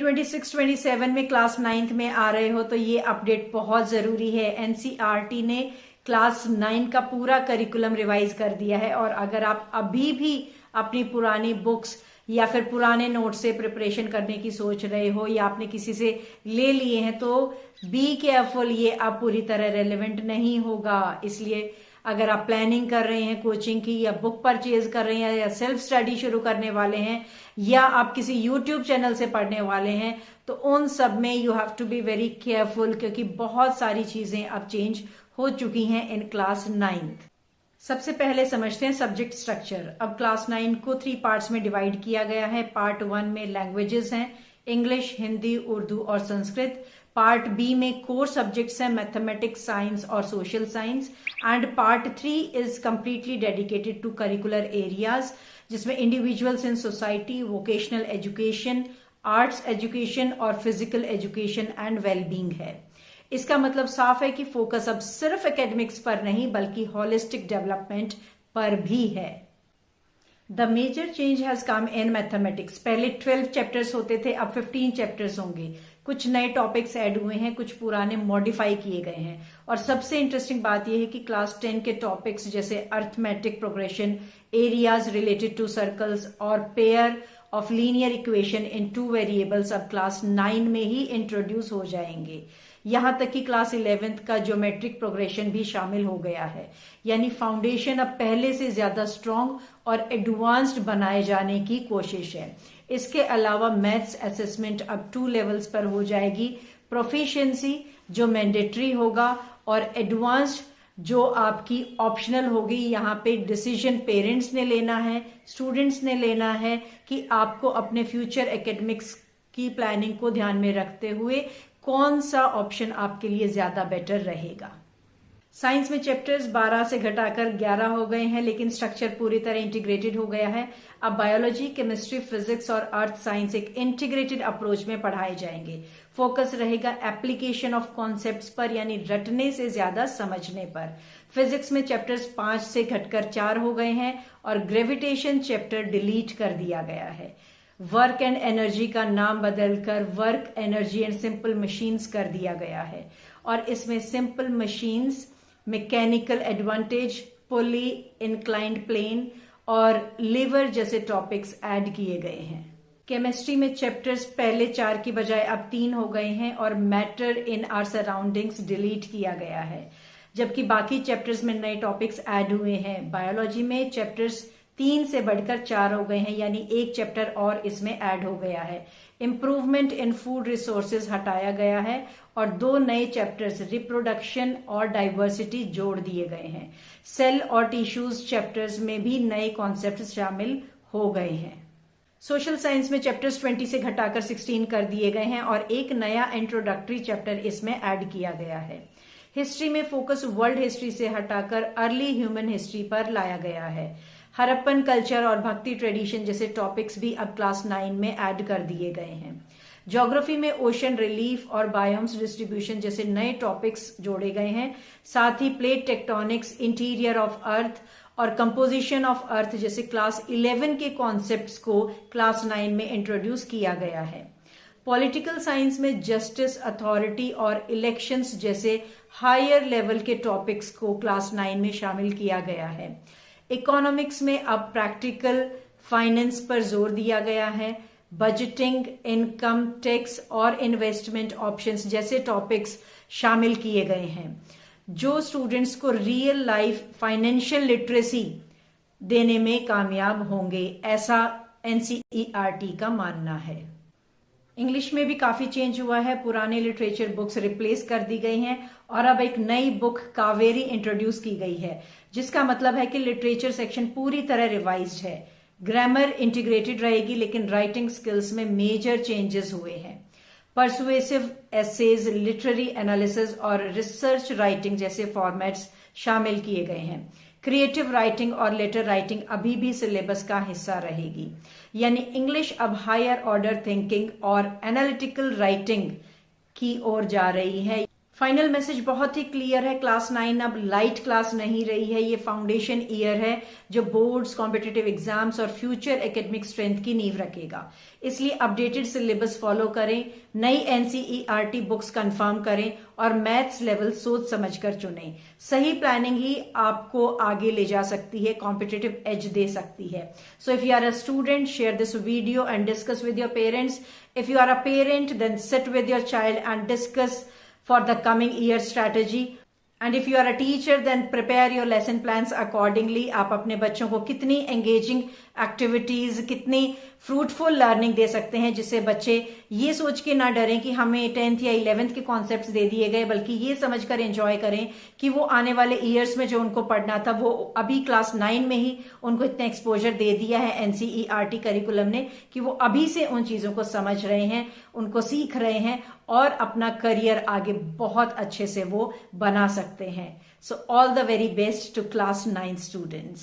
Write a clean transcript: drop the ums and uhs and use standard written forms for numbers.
26-27 में class 9th में आ रहे हो तो ये अपडेट बहुत जरूरी है। एनसीईआरटी ने क्लास 9 का पूरा करिकुलम रिवाइज कर दिया है और अगर आप अभी भी अपनी पुरानी बुक्स या फिर पुराने नोट से प्रिपरेशन करने की सोच रहे हो या आपने किसी से ले लिए हैं तो बी केयरफुल, ये अब पूरी तरह रेलेवेंट नहीं होगा। इसलिए अगर आप प्लानिंग कर रहे हैं कोचिंग की या बुक परचेज कर रहे हैं या सेल्फ स्टडी शुरू करने वाले हैं या आप किसी यूट्यूब चैनल से पढ़ने वाले हैं तो उन सब में you have to be very careful, क्योंकि बहुत सारी चीजें अब चेंज हो चुकी हैं इन क्लास 9th। सबसे पहले समझते हैं सब्जेक्ट स्ट्रक्चर। अब क्लास 9 को 3 पार्ट्स में डिवाइड किया गया है। पार्ट 1 में लैंग्वेजेस हैं, इंग्लिश, हिंदी, उर्दू और संस्कृत। पार्ट बी में कोर सब्जेक्ट्स हैं, मैथमेटिक्स, साइंस और social science. And part 3 is completely dedicated to curricular areas, जिसमें individuals in society, vocational education, arts education और फिजिकल एजुकेशन एंड वेलबींग है। इसका मतलब साफ है कि फोकस अब सिर्फ एकेडमिक्स पर नहीं बल्कि होलिस्टिक डेवलपमेंट पर भी है। The major change has come in mathematics. पहले 12 चैप्टर्स होते थे, अब 15 चैप्टर्स होंगे। कुछ नए टॉपिक्स ऐड हुए हैं, कुछ पुराने मॉडिफाई किए गए हैं। और सबसे इंटरेस्टिंग बात यह है कि क्लास 10 के टॉपिक्स जैसे arithmetic progression, areas related to circles और pair of linear equation in 2 variables अब क्लास 9 में ही इंट्रोड्यूस हो जाएंगे। यहां तक कि क्लास 11th का ज्योमेट्रिक प्रोग्रेशन भी शामिल हो गया है। यानी फाउंडेशन अब पहले से ज्यादा स्ट्रांग और एडवांस्ड बनाए जाने की कोशिश है। इसके अलावा मैथ्स असेसमेंट अब 2 लेवल्स पर हो जाएगी। प्रोफिशिएंसी जो मैंडेटरी होगा और एडवांस्ड जो आपकी ऑप्शनल होगी। यहाँ पे डिसीजन पेरेंट्स ने लेना है, स्टूडेंट्स ने लेना है कि आपको अपने फ्यूचर एकेडमिक्स की प्लानिंग को ध्यान में रखते हुए कौन सा ऑप्शन आपके लिए ज्यादा बेटर रहेगा। साइंस में चैप्टर्स 12 से घटाकर 11 हो गए हैं, लेकिन स्ट्रक्चर पूरी तरह इंटीग्रेटेड हो गया है। अब बायोलॉजी, केमिस्ट्री, फिजिक्स और अर्थ साइंस एक इंटीग्रेटेड अप्रोच में पढ़ाए जाएंगे। फोकस रहेगा एप्लीकेशन ऑफ कॉन्सेप्ट्स पर, यानी रटने से ज्यादा समझने पर। फिजिक्स में चैप्टर्स 5 से घटकर 4 हो गए हैं और ग्रेविटेशन चैप्टर डिलीट कर दिया गया है। वर्क एंड एनर्जी का नाम बदलकर work, energy and simple machines कर दिया गया है और इसमें सिंपल मशीन्स, मैकेनिकल एडवांटेज, पुली, इंक्लाइंड प्लेन और लिवर जैसे टॉपिक्स ऐड किए गए हैं। केमिस्ट्री में चैप्टर्स पहले 4 की बजाय अब 3 हो गए हैं और matter in our surroundings delete किया गया है, जबकि बाकी चैप्टर्स में नए टॉपिक्स ऐड हुए हैं। बायोलॉजी में चैप्टर्स 3 से बढ़कर 4 हो गए हैं, यानी एक चैप्टर और इसमें ऐड हो गया है। इम्प्रूवमेंट इन फूड रिसोर्सेज हटाया गया है और 2 नए चैप्टर्स रिप्रोडक्शन और डाइवर्सिटी जोड़ दिए गए हैं। सेल और टिश्यूज चैप्टर्स में भी नए कॉन्सेप्ट शामिल हो गए हैं। सोशल साइंस में चैप्टर्स 20 से घटाकर 16 कर दिए गए हैं और एक नया इंट्रोडक्टरी चैप्टर इसमें ऐड किया गया है। हिस्ट्री में फोकस वर्ल्ड हिस्ट्री से हटाकर अर्ली ह्यूमन हिस्ट्री पर लाया गया है। हरप्पन कल्चर और भक्ति ट्रेडिशन जैसे टॉपिक्स भी अब क्लास 9 में ऐड कर दिए गए हैं। ज्योग्राफी में ओशन रिलीफ और बायोम्स डिस्ट्रीब्यूशन जैसे नए टॉपिक्स जोड़े गए हैं। साथ ही plate tectonics, interior of earth और कंपोजिशन ऑफ अर्थ जैसे क्लास 11 के कॉन्सेप्ट्स को क्लास 9 में इंट्रोड्यूस किया गया है। पॉलिटिकल साइंस में जस्टिस, अथॉरिटी और इलेक्शंस जैसे हायर लेवल के टॉपिक्स को क्लास 9 में शामिल किया गया है। इकोनॉमिक्स में अब प्रैक्टिकल फाइनेंस पर जोर दिया गया है। बजटिंग, इनकम टैक्स और इन्वेस्टमेंट ऑप्शंस जैसे टॉपिक्स शामिल किए गए हैं, जो स्टूडेंट्स को रियल लाइफ फाइनेंशियल लिटरेसी देने में कामयाब होंगे, ऐसा एनसीईआरटी का मानना है। इंग्लिश में भी काफी चेंज हुआ है। पुराने लिटरेचर बुक्स रिप्लेस कर दी गई हैं और अब एक नई बुक कावेरी इंट्रोड्यूस की गई है, जिसका मतलब है कि लिटरेचर सेक्शन पूरी तरह रिवाइज्ड है। ग्रामर इंटीग्रेटेड रहेगी, लेकिन राइटिंग स्किल्स में मेजर चेंजेस हुए हैं। परसुएसिव एसेज, लिटरेरी एनालिसिस और रिसर्च राइटिंग जैसे फॉर्मेट्स शामिल किए गए हैं। क्रिएटिव राइटिंग और लेटर राइटिंग अभी भी सिलेबस का हिस्सा रहेगी, यानी इंग्लिश अब हायर ऑर्डर थिंकिंग और एनालिटिकल राइटिंग की ओर जा रही है। फाइनल मैसेज बहुत ही क्लियर है, क्लास 9 अब लाइट क्लास नहीं रही है, ये फाउंडेशन ईयर है जो बोर्ड्स, कॉम्पिटिटिव एग्जाम्स और फ्यूचर एकेडमिक स्ट्रेंथ की नींव रखेगा। इसलिए अपडेटेड सिलेबस फॉलो करें, नई एनसीईआरटी बुक्स कंफर्म करें और मैथ्स लेवल सोच समझकर चुनें। सही प्लानिंग ही आपको आगे ले जा सकती है, कॉम्पिटिटिव एज दे सकती है। So if you are a student, share this video and discuss with your parents. If you are a parent, then sit with your child and discuss for the coming year strategy. And if you are a teacher, then prepare your lesson plans accordingly. आप अपने बच्चों को कितनी engaging activities, कितनी fruitful learning they सकते हैं जिससे बच्चे ये सोच के ना डरें कि हमें 10th या 11th के कॉन्सेप्ट्स दे दिए गए, बल्कि ये समझकर एंजॉय करें कि वो आने वाले ईयर्स में जो उनको पढ़ना था वो अभी क्लास 9 में ही उनको इतना एक्सपोजर दे दिया है एनसीईआरटी करिकुलम ने कि वो अभी से उन चीजों को समझ रहे हैं, उनको सीख रहे हैं और अपना करियर आगे बहुत अच्छे से वो बना सकते हैं। So all the very best to class 9 students.